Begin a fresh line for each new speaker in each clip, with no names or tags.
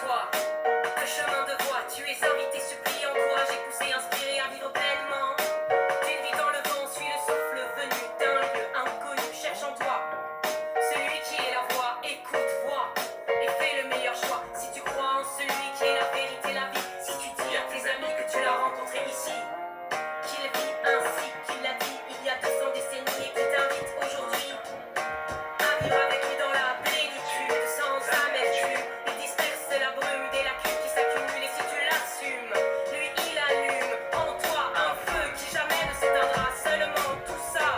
toi. Le chemin de voix, tu es invité, supplié, encouragé, poussé, inspiré à vivre pleinement. D'une vie dans le vent, suis le souffle venu d'un lieu inconnu, cherche en toi. Celui qui est la voix, écoute, vois et fais le meilleur choix. Si tu crois en celui qui est la vérité, la vie, si tu dis à tes amis que tu l'as rencontré ici, qu'il vit ainsi, qu'il l'a dit il y a 200 décennies et qui t'invite aujourd'hui à vivre avec lui dans la plénitude, sans amertume. Il disperse la brume des lacunes qui s'accumulent et si tu l'assumes, lui il allume en toi un feu qui jamais ne s'éteindra. Seulement tout ça,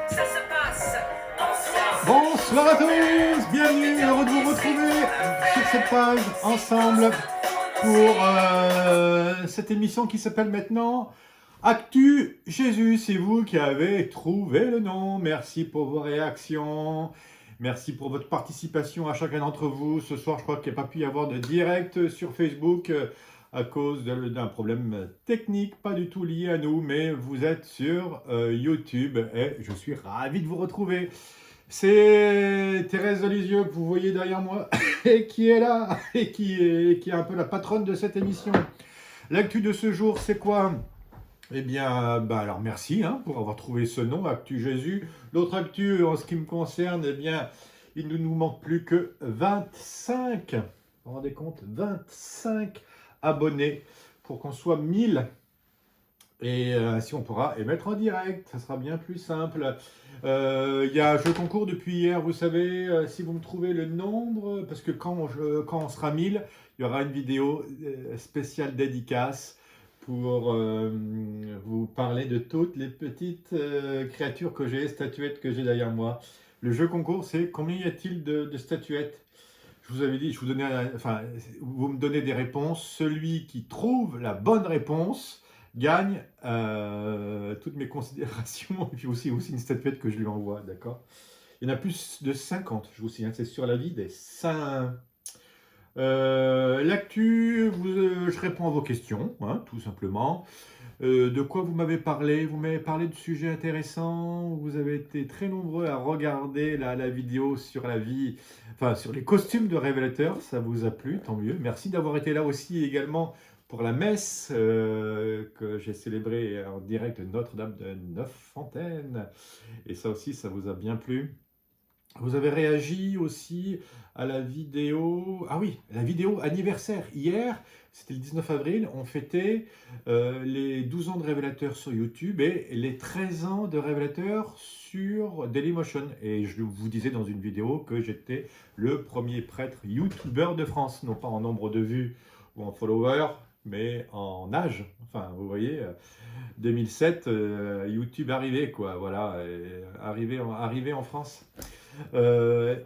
ça se passe en soi.
Bonsoir à tous, bienvenue, heureux de vous retrouver sur cette page ensemble pour cette émission qui s'appelle maintenant Actu Jésus. C'est vous qui avez trouvé le nom. Merci pour vos réactions, merci pour votre participation à chacun d'entre vous. Ce soir, je crois qu'il n'y a pas pu y avoir de direct sur Facebook à cause d'un problème technique, pas du tout lié à nous, mais vous êtes sur YouTube et je suis ravi de vous retrouver. C'est Thérèse de Lisieux que vous voyez derrière moi et qui est là et qui est un peu la patronne de cette émission. L'actu de ce jour, c'est quoi? Eh bien, alors merci pour avoir trouvé ce nom, Actu Jésus. L'autre actu, en ce qui me concerne, eh bien, il ne nous manque plus que 25, vous vous rendez compte, 25 abonnés pour qu'on soit 1000. Et ainsi on pourra émettre en direct, ça sera bien plus simple. Il y a un jeu concours depuis hier, vous savez, si vous me trouvez le nombre, parce que quand on sera 1000, il y aura une vidéo spéciale dédicace pour vous parler de toutes les petites créatures que j'ai, statuettes que j'ai derrière moi. Le jeu concours, c'est combien y a-t-il de statuettes? Je vous avais dit, vous me donnez des réponses. Celui qui trouve la bonne réponse gagne toutes mes considérations et puis aussi une statuette que je lui envoie, d'accord? Il y en a plus de 50, je vous signale, c'est sur la vie des saints. L'actu, je réponds à vos questions, tout simplement. De quoi vous m'avez parlé? Vous m'avez parlé de sujets intéressants. Vous avez été très nombreux à regarder la vidéo sur la vie, sur les costumes de révélateurs. Ça vous a plu, tant mieux. Merci d'avoir été là aussi également pour la messe que j'ai célébrée en direct de Notre-Dame de Neuffontaine. Et ça aussi, ça vous a bien plu. Vous avez réagi aussi à la vidéo, la vidéo anniversaire. Hier, c'était le 19 avril, on fêtait les 12 ans de Révélateur sur YouTube et les 13 ans de Révélateur sur Dailymotion. Et je vous disais dans une vidéo que j'étais le premier prêtre YouTuber de France, non pas en nombre de vues ou en followers, mais en âge. Enfin, vous voyez, 2007, YouTube arrivait, quoi, voilà, arrivé en France.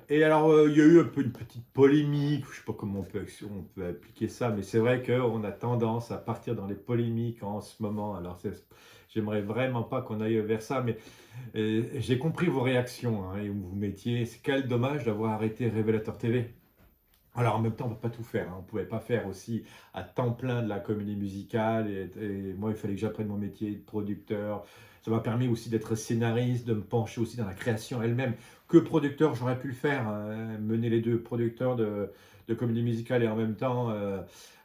Et alors, il y a eu un peu une petite polémique, je ne sais pas comment on peut appliquer ça, mais c'est vrai qu'on a tendance à partir dans les polémiques en ce moment. Alors, j'aimerais vraiment pas qu'on aille vers ça, mais j'ai compris vos réactions et où vous mettiez. C'est quel dommage d'avoir arrêté Révélateur TV. Alors en même temps, on ne peut pas tout faire. On ne pouvait pas faire aussi à temps plein de la comédie musicale. Et moi, il fallait que j'apprenne mon métier de producteur. Ça m'a permis aussi d'être scénariste, de me pencher aussi dans la création elle-même. Que producteur, j'aurais pu le faire, mener les deux, producteurs de comédie musicale et en même temps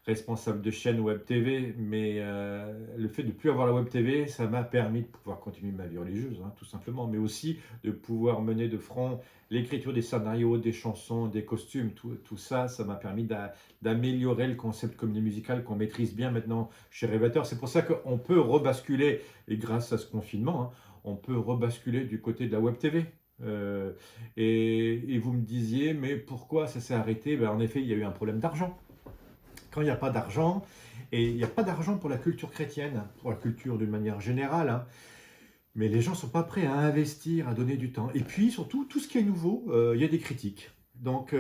responsable de chaîne web TV. Mais le fait de ne plus avoir la web TV, ça m'a permis de pouvoir continuer ma vie religieuse, tout simplement. Mais aussi de pouvoir mener de front l'écriture des scénarios, des chansons, des costumes, tout ça, ça m'a permis d'améliorer le concept comédie musicale qu'on maîtrise bien maintenant chez Révélateur. C'est pour ça qu'on peut rebasculer, et grâce à ce confinement, on peut rebasculer du côté de la web TV. Et vous me disiez, mais pourquoi ça s'est arrêté? En effet, il y a eu un problème d'argent. Quand il n'y a pas d'argent, et il n'y a pas d'argent pour la culture chrétienne, pour la culture d'une manière générale, mais les gens ne sont pas prêts à investir, à donner du temps. Et puis surtout, tout ce qui est nouveau, il y a des critiques. Donc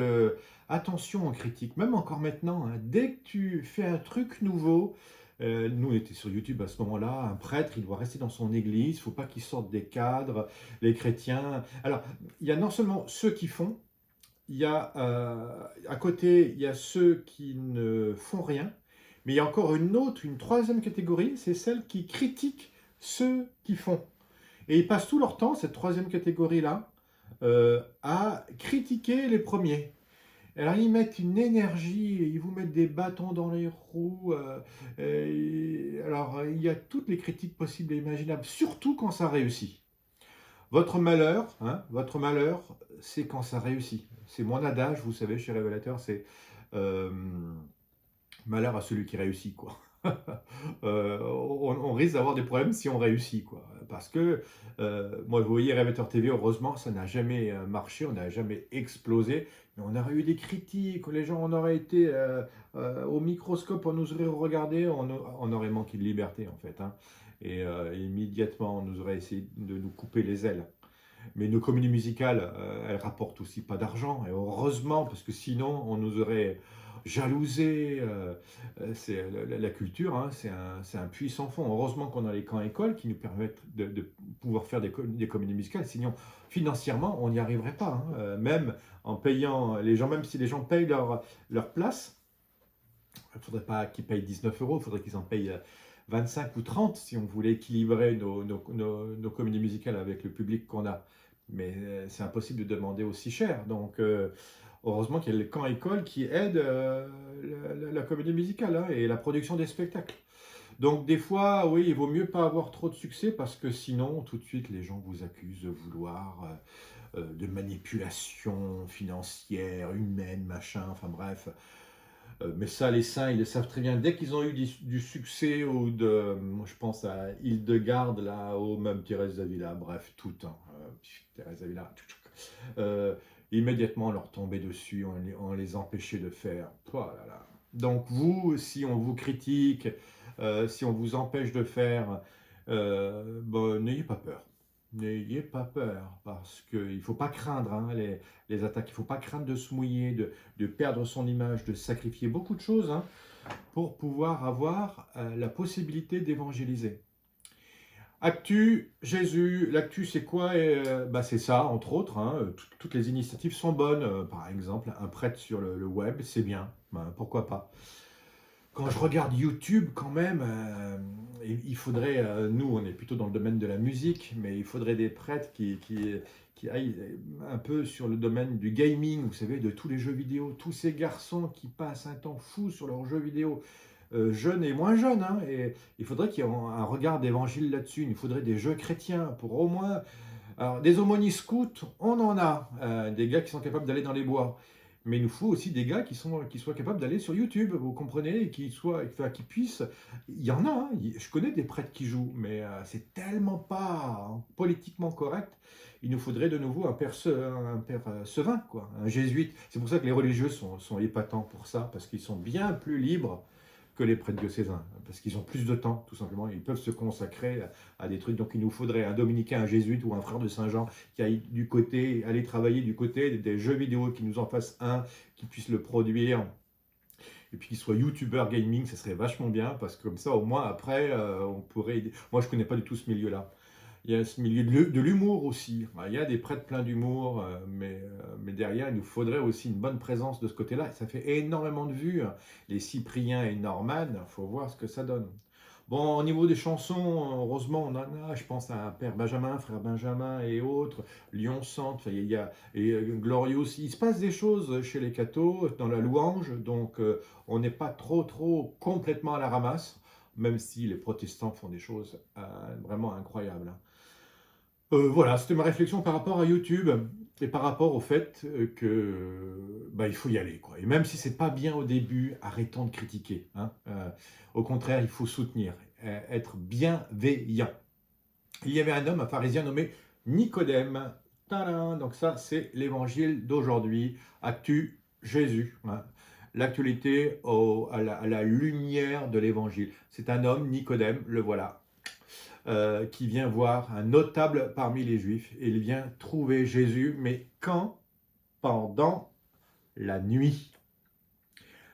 attention aux critiques, même encore maintenant, dès que tu fais un truc nouveau, nous on était sur YouTube à ce moment-là, un prêtre, il doit rester dans son église, il ne faut pas qu'il sorte des cadres, les chrétiens. Alors, il y a non seulement ceux qui font, il y a à côté, il y a ceux qui ne font rien, mais il y a encore une troisième catégorie, c'est celle qui critique ceux qui font. Et ils passent tout leur temps, cette troisième catégorie-là, à critiquer les premiers. Alors ils mettent une énergie, ils vous mettent des bâtons dans les roues. Alors il y a toutes les critiques possibles et imaginables, surtout quand ça réussit. Votre malheur, c'est quand ça réussit. C'est mon adage, vous savez, chez Révélateur, c'est euh, malheur à celui qui réussit, quoi. On risque d'avoir des problèmes si on réussit, quoi. Parce que, moi, vous voyez, Révélateur TV, heureusement, ça n'a jamais marché, on n'a jamais explosé, mais on aurait eu des critiques, les gens, on aurait été au microscope, on nous aurait regardé, on aurait manqué de liberté, en fait, hein. Et immédiatement, on nous aurait essayé de nous couper les ailes. Mais nos comédies musicales, elles rapportent aussi pas d'argent, et heureusement, parce que sinon, on nous aurait jalousé. C'est la culture, hein, c'est un puits sans fond. Heureusement qu'on a les camps écoles qui nous permettent de pouvoir faire des comédies musicales. Sinon, financièrement, on n'y arriverait pas, hein. Même en payant les gens, même si les gens payent leur place, il ne faudrait pas qu'ils payent 19 euros, il faudrait qu'ils en payent 25 ou 30 si on voulait équilibrer nos comédies musicales avec le public qu'on a. Mais c'est impossible de demander aussi cher. Donc, heureusement qu'il y a le camp école qui aide la comédie musicale, hein, et la production des spectacles. Donc, des fois, oui, il vaut mieux pas avoir trop de succès parce que sinon, tout de suite, les gens vous accusent de vouloir de manipulation financière, humaine, machin, enfin bref. Mais ça, les saints, ils le savent très bien. Dès qu'ils ont eu du succès, ou moi, je pense à Hildegarde, là, ou même Thérèse d'Avila, bref, tout, hein, Thérèse d'Avila, immédiatement on leur tombait dessus, on les empêchait de faire. Oh là là. Donc vous, si on vous critique, si on vous empêche de faire, bon, n'ayez pas peur. N'ayez pas peur, parce qu'il ne faut pas craindre, hein, les attaques, il ne faut pas craindre de se mouiller, de perdre son image, de sacrifier beaucoup de choses, hein, pour pouvoir avoir la possibilité d'évangéliser. Actu, Jésus, l'actu c'est quoi? Bah, c'est ça, entre autres, hein, toutes les initiatives sont bonnes. Par exemple, un prêtre sur le web, c'est bien, ben, pourquoi pas. Quand je regarde YouTube, quand même, il faudrait, nous on est plutôt dans le domaine de la musique, mais il faudrait des prêtres qui aillent un peu sur le domaine du gaming, vous savez, de tous les jeux vidéo, tous ces garçons qui passent un temps fou sur leurs jeux vidéo, jeunes et moins jeunes, hein, et il faudrait qu'il y ait un regard d'évangile là-dessus, il faudrait des jeux chrétiens pour au moins... Alors, des aumôniers scouts, on en a, des gars qui sont capables d'aller dans les bois. Mais il nous faut aussi des gars qui soient capables d'aller sur YouTube, vous comprenez, et qui puissent... Il y en a, hein, je connais des prêtres qui jouent, mais c'est tellement pas politiquement correct. Il nous faudrait de nouveau un père Sevin, quoi, un jésuite. C'est pour ça que les religieux sont épatants pour ça, parce qu'ils sont bien plus libres que les prêtres diocésains, parce qu'ils ont plus de temps, tout simplement. Ils peuvent se consacrer à des trucs. Donc il nous faudrait un dominicain, un jésuite ou un frère de Saint-Jean qui aille aller travailler du côté des jeux vidéo, qui nous en fasse un, qui puisse le produire, et puis qu'il soit youtubeur gaming, ça serait vachement bien, parce que comme ça, au moins, après, on pourrait... Moi, je connais pas du tout ce milieu-là. Il y a ce milieu de l'humour aussi. Il y a des prêtres pleins d'humour, mais derrière, il nous faudrait aussi une bonne présence de ce côté-là. Ça fait énormément de vues, hein. Les Cypriens et Norman, il faut voir ce que ça donne. Bon, au niveau des chansons, heureusement, on en a. Je pense à Père Benjamin, Frère Benjamin et autres, Lyon Centre, Glorious. Il se passe des choses chez les cathos dans la louange, donc on n'est pas trop complètement à la ramasse, même si les protestants font des choses vraiment incroyables, hein. Voilà, c'était ma réflexion par rapport à YouTube et par rapport au fait que bah, il faut y aller, quoi. Et même si c'est pas bien au début, arrêtons de critiquer, hein. Au contraire, il faut soutenir, être bienveillant. Il y avait un homme, un pharisien nommé Nicodème. Tadam. Donc ça, c'est l'évangile d'aujourd'hui. Actu Jésus, hein. L'actualité à la lumière de l'évangile. C'est un homme, Nicodème, le voilà, qui vient voir un notable parmi les Juifs, et il vient trouver Jésus, mais quand? Pendant la nuit.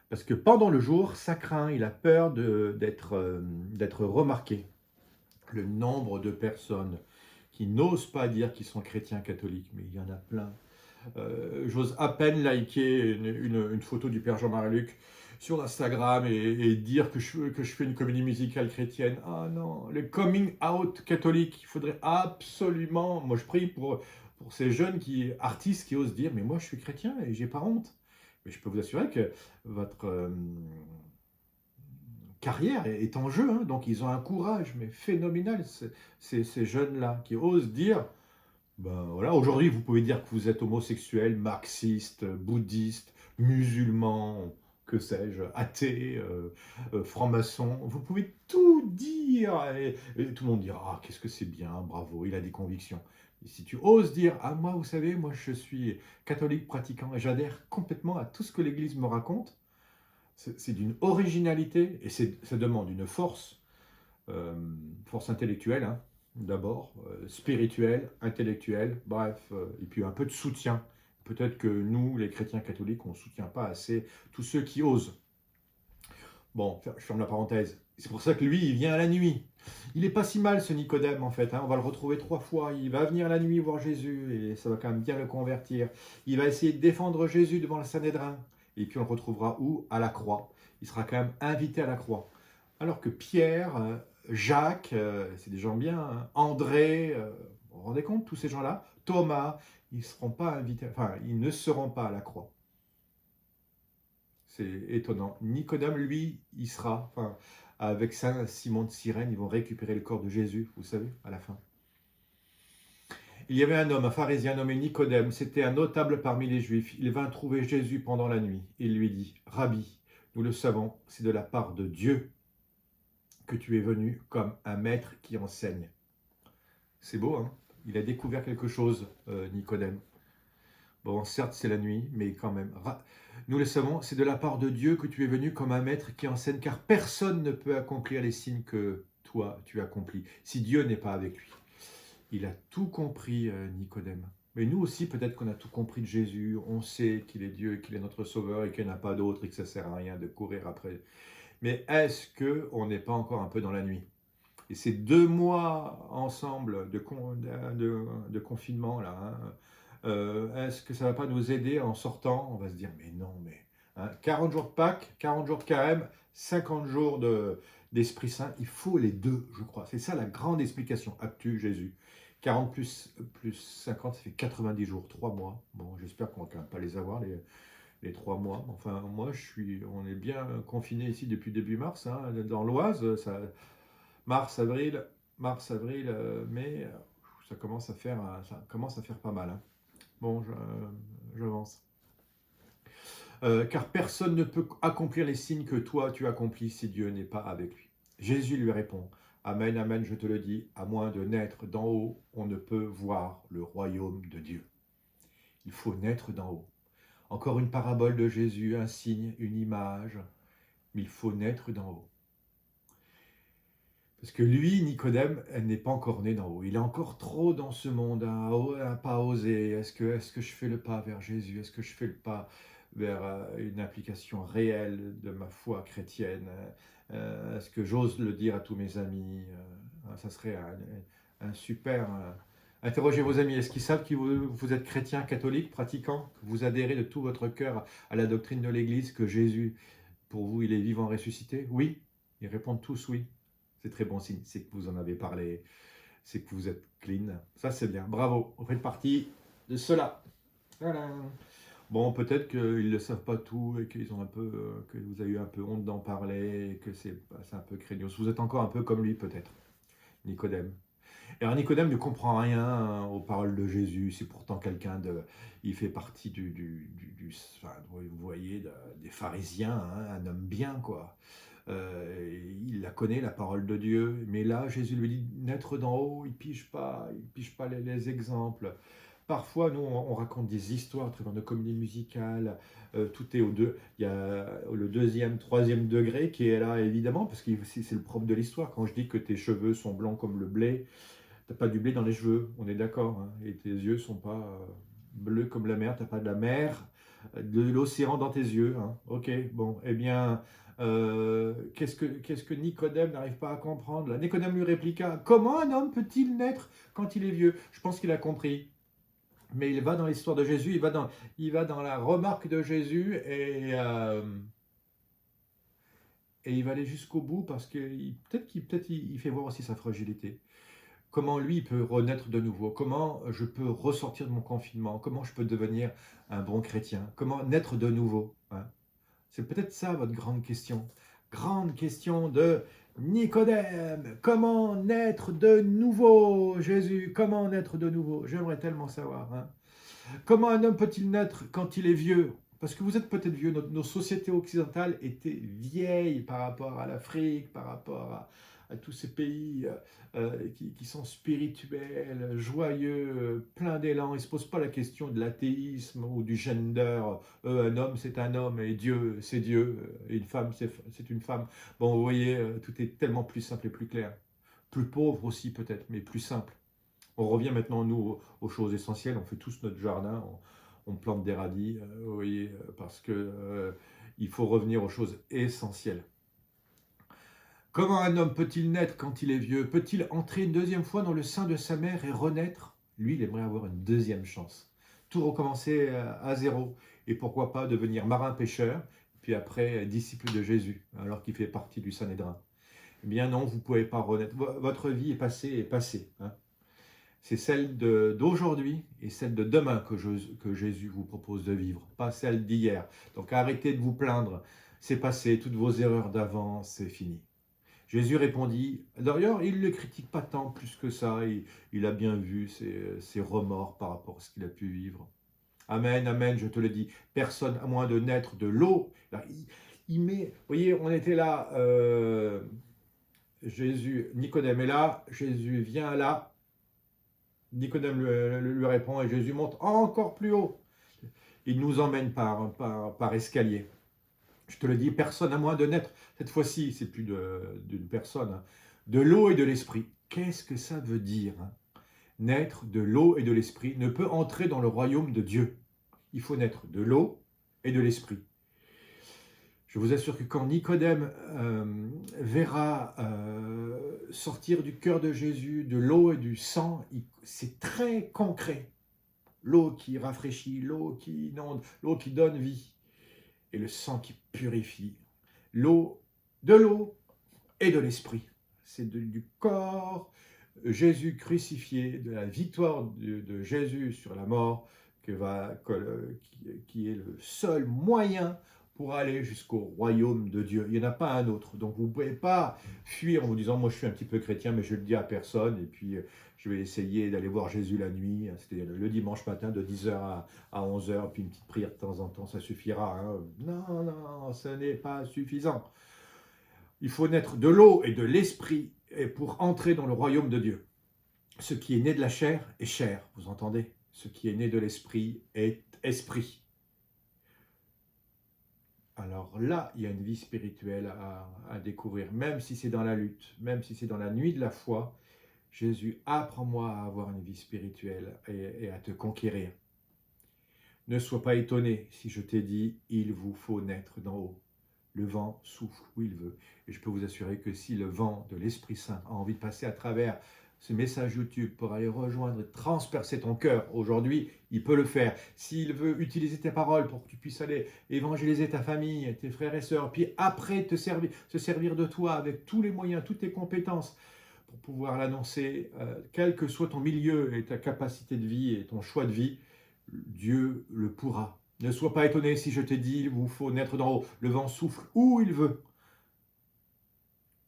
Parce que pendant le jour, ça craint, il a peur d'être remarqué. Le nombre de personnes qui n'osent pas dire qu'ils sont chrétiens catholiques, mais il y en a plein. J'ose à peine liker une photo du Père Jean-Marie Luc sur Instagram et dire que je fais une comédie musicale chrétienne. Ah non, le coming out catholique, il faudrait absolument... Moi je prie pour ces jeunes artistes qui osent dire, mais moi je suis chrétien et j'ai pas honte. Mais je peux vous assurer que votre carrière est en jeu, hein. Donc ils ont un courage mais phénoménal, ces jeunes-là, qui osent dire, ben voilà, aujourd'hui vous pouvez dire que vous êtes homosexuel, marxiste, bouddhiste, musulman, que sais-je, athée, franc-maçon, vous pouvez tout dire, et tout le monde dira, ah, qu'est-ce que c'est bien, bravo, il a des convictions. Et si tu oses dire, ah moi, vous savez, moi je suis catholique pratiquant et j'adhère complètement à tout ce que l'Église me raconte, c'est d'une originalité et ça demande une force intellectuelle, hein, d'abord, spirituelle, intellectuelle, bref, et puis un peu de soutien. Peut-être que nous, les chrétiens catholiques, on ne soutient pas assez tous ceux qui osent. Bon, je ferme la parenthèse. C'est pour ça que lui, il vient à la nuit. Il n'est pas si mal, ce Nicodème, en fait, hein. On va le retrouver 3 fois. Il va venir la nuit voir Jésus, et ça va quand même bien le convertir. Il va essayer de défendre Jésus devant le Sanhédrin. Et puis on le retrouvera où? À la croix. Il sera quand même invité à la croix. Alors que Pierre, Jacques, c'est des gens bien, hein, André, vous vous rendez compte, tous ces gens-là, Thomas, ils seront pas invités, enfin, ils ne seront pas à la croix. C'est étonnant. Nicodème, lui, il sera, enfin, avec Saint Simon de Cyrène, ils vont récupérer le corps de Jésus, vous savez, à la fin. Il y avait un homme, un pharisien nommé Nicodème, c'était un notable parmi les Juifs. Il vint trouver Jésus pendant la nuit. Il lui dit, Rabbi, nous le savons, c'est de la part de Dieu que tu es venu comme un maître qui enseigne. C'est beau, hein? Il a découvert quelque chose, Nicodème. Bon, certes, c'est la nuit, mais quand même. Nous le savons, c'est de la part de Dieu que tu es venu comme un maître qui enseigne, car personne ne peut accomplir les signes que toi, tu accomplis, si Dieu n'est pas avec lui. Il a tout compris, Nicodème. Mais nous aussi, peut-être qu'on a tout compris de Jésus. On sait qu'il est Dieu, qu'il est notre sauveur et qu'il n'y en a pas d'autre et que ça ne sert à rien de courir après. Mais est-ce qu'on n'est pas encore un peu dans la nuit? Et ces 2 mois ensemble de confinement, là, hein, est-ce que ça ne va pas nous aider en sortant? On va se dire, mais non, mais hein, 40 jours de Pâques, 40 jours de carême, 50 jours d'Esprit Saint, il faut les deux, je crois. C'est ça la grande explication, Actu Jésus. 40 plus 50, ça fait 90 jours, 3 mois. Bon, j'espère qu'on ne va quand même pas les avoir, les 3 mois. Enfin, moi, on est bien confiné ici depuis début mars, hein, dans l'Oise. Mars, avril, mai, ça commence à faire pas mal, hein. Bon, j'avance. Car personne ne peut accomplir les signes que toi tu accomplis si Dieu n'est pas avec lui. Jésus lui répond, Amen, Amen, je te le dis, à moins de naître d'en haut, on ne peut voir le royaume de Dieu. Il faut naître d'en haut. Encore une parabole de Jésus, un signe, une image, mais il faut naître d'en haut. Parce que lui, Nicodème, elle n'est pas encore né d'en haut. Il est encore trop dans ce monde, à pas oser. Est-ce que je fais le pas vers Jésus? Est-ce que je fais le pas vers une application réelle de ma foi chrétienne? Est-ce que j'ose le dire à tous mes amis? Ça serait un super... Interrogez vos amis. Est-ce qu'ils savent que vous êtes chrétien, catholique, pratiquant? Que vous adhérez de tout votre cœur à la doctrine de l'Église, que Jésus, pour vous, il est vivant, ressuscité? Oui. Ils répondent tous oui. C'est très bon signe, c'est que vous en avez parlé, c'est que vous êtes clean. Ça, c'est bien. Bravo, vous faites partie de cela. Voilà. Bon, peut-être qu'ils ne savent pas tout et qu'ils ont que vous avez eu un peu honte d'en parler et que c'est un peu craignos. Vous êtes encore un peu comme lui, peut-être, Nicodème. Et alors, Nicodème ne comprend rien, hein, aux paroles de Jésus. C'est pourtant quelqu'un de... Il fait partie enfin, vous voyez, des pharisiens, hein, un homme bien, quoi. Il la connaît, la parole de Dieu, mais là, Jésus lui dit, naître d'en haut, il pige pas les exemples. Parfois, nous, on raconte des histoires à travers nos comédies musicales, tout est il y a le deuxième, troisième degré qui est là, évidemment, parce que c'est le propre de l'histoire. Quand je dis que tes cheveux sont blancs comme le blé, t'as pas du blé dans les cheveux, on est d'accord, hein, et tes yeux sont pas bleus comme la mer, t'as pas de la mer, de l'océan dans tes yeux, hein. Ok, bon, eh bien, qu'est-ce que Nicodème n'arrive pas à comprendre là? Nicodème lui répliqua, comment un homme peut-il naître quand il est vieux? Je pense qu'il a compris. Mais il va dans l'histoire de Jésus, il va dans la remarque de Jésus et il va aller jusqu'au bout parce que peut-être qu'il fait voir aussi sa fragilité. comment lui peut renaître de nouveau, comment je peux ressortir de mon confinement, comment je peux devenir un bon chrétien, comment naître de nouveau, hein. C'est peut-être ça votre grande question. Grande question de Nicodème. Comment naître de nouveau, Jésus? Comment naître de nouveau? J'aimerais tellement savoir, hein. Comment un homme peut-il naître quand il est vieux? Parce que vous êtes peut-être vieux, nos sociétés occidentales étaient vieilles par rapport à l'Afrique, par rapport à tous ces pays qui sont spirituels, joyeux, pleins d'élan. Ils ne se posent pas la question de l'athéisme ou du gender. Un homme, c'est un homme, et Dieu, c'est Dieu, et une femme, c'est une femme. Bon, vous voyez, tout est tellement plus simple et plus clair. Plus pauvre aussi peut-être, mais plus simple. On revient maintenant, nous, aux choses essentielles. On fait tous notre jardin, on plante des radis, vous voyez, parce que il faut revenir aux choses essentielles. Comment un homme peut-il naître quand il est vieux? Peut-il entrer une deuxième fois dans le sein de sa mère et renaître? Lui, il aimerait avoir une deuxième chance. Tout recommencer à zéro. Et pourquoi pas devenir marin-pêcheur, puis après disciple de Jésus, alors qu'il fait partie du Sanhédrin. Eh bien non, vous ne pouvez pas renaître. Votre vie est passée, hein. C'est celle d'aujourd'hui et celle de demain que Jésus vous propose de vivre, pas celle d'hier. Donc arrêtez de vous plaindre, c'est passé, toutes vos erreurs d'avant, c'est fini. Jésus répondit, d'ailleurs il ne le critique pas tant plus que ça, il a bien vu ses remords par rapport à ce qu'il a pu vivre. Amen, amen, je te le dis, personne à moins de naître de l'eau. Il met, vous voyez, on était là, Jésus, Nicodème est là, Jésus vient là, Nicodème lui répond et Jésus monte encore plus haut. Il nous emmène par escalier. Je te le dis, personne à moins de naître. Cette fois-ci, c'est plus d'une personne, hein. De l'eau et de l'esprit. Qu'est-ce que ça veut dire, hein? Naître de l'eau et de l'esprit ne peut entrer dans le royaume de Dieu. Il faut naître de l'eau et de l'esprit. Je vous assure que quand Nicodème verra sortir du cœur de Jésus de l'eau et du sang, c'est très concret. L'eau qui rafraîchit, l'eau qui inonde, l'eau qui donne vie, et le sang qui purifie. L'eau, de l'eau et de l'esprit. C'est du corps Jésus crucifié, de la victoire de Jésus sur la mort, qui est le seul moyen pour aller jusqu'au royaume de Dieu. Il n'y en a pas un autre. Donc vous ne pouvez pas fuir en vous disant, moi je suis un petit peu chrétien, mais je ne le dis à personne, et puis je vais essayer d'aller voir Jésus la nuit. C'était le dimanche matin de 10h à 11h, puis une petite prière de temps en temps, ça suffira, hein. Non, non, ce n'est pas suffisant. Il faut naître de l'eau et de l'esprit pour entrer dans le royaume de Dieu. Ce qui est né de la chair est chair, vous entendez? Ce qui est né de l'esprit est esprit. Alors là, il y a une vie spirituelle à découvrir, même si c'est dans la lutte, même si c'est dans la nuit de la foi. Jésus, apprends-moi à avoir une vie spirituelle et à te conquérir. Ne sois pas étonné si je t'ai dit, il vous faut naître d'en haut. Le vent souffle où il veut. Et je peux vous assurer que si le vent de l'Esprit Saint a envie de passer à travers ce message YouTube pour aller rejoindre et transpercer ton cœur aujourd'hui, il peut le faire. S'il veut utiliser tes paroles pour que tu puisses aller évangéliser ta famille, tes frères et sœurs, puis après se servir de toi avec tous les moyens, toutes tes compétences pour pouvoir l'annoncer, quel que soit ton milieu et ta capacité de vie et ton choix de vie, Dieu le pourra. Ne sois pas étonné si je t'ai dit, il vous faut naître d'en haut. Le vent souffle où il veut.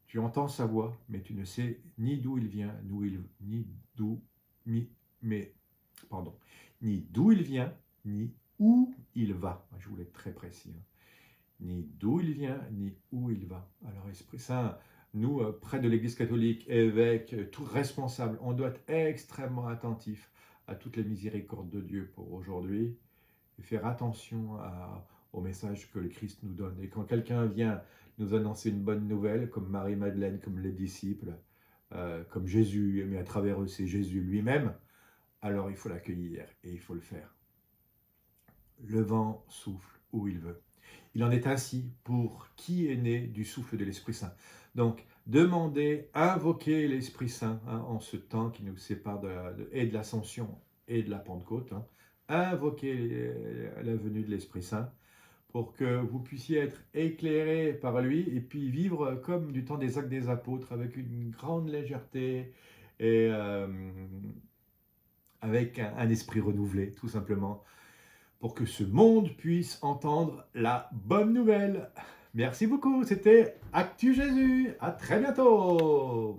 Tu entends sa voix, mais tu ne sais ni d'où il vient, ni d'où il vient, ni où il va. Je voulais être très précis, hein. Ni d'où il vient, ni où il va. Alors, Esprit Saint, nous, près de l'Église catholique, évêques, tout responsable, on doit être extrêmement attentifs à toutes les miséricordes de Dieu pour aujourd'hui et faire attention au message que le Christ nous donne. Et quand quelqu'un vient nous annoncer une bonne nouvelle, comme Marie-Madeleine, comme les disciples, comme Jésus, mais à travers eux, c'est Jésus lui-même, alors il faut l'accueillir et il faut le faire. Le vent souffle où il veut. Il en est ainsi pour qui est né du souffle de l'Esprit Saint. Donc, demandez, invoquez l'Esprit Saint, hein, en ce temps qui nous sépare de l'Ascension et de la Pentecôte, hein. Invoquez la venue de l'Esprit Saint pour que vous puissiez être éclairés par lui et puis vivre comme du temps des actes des apôtres avec une grande légèreté et avec un esprit renouvelé, tout simplement, pour que ce monde puisse entendre la bonne nouvelle. Merci beaucoup, c'était Actu Jésus. À très bientôt.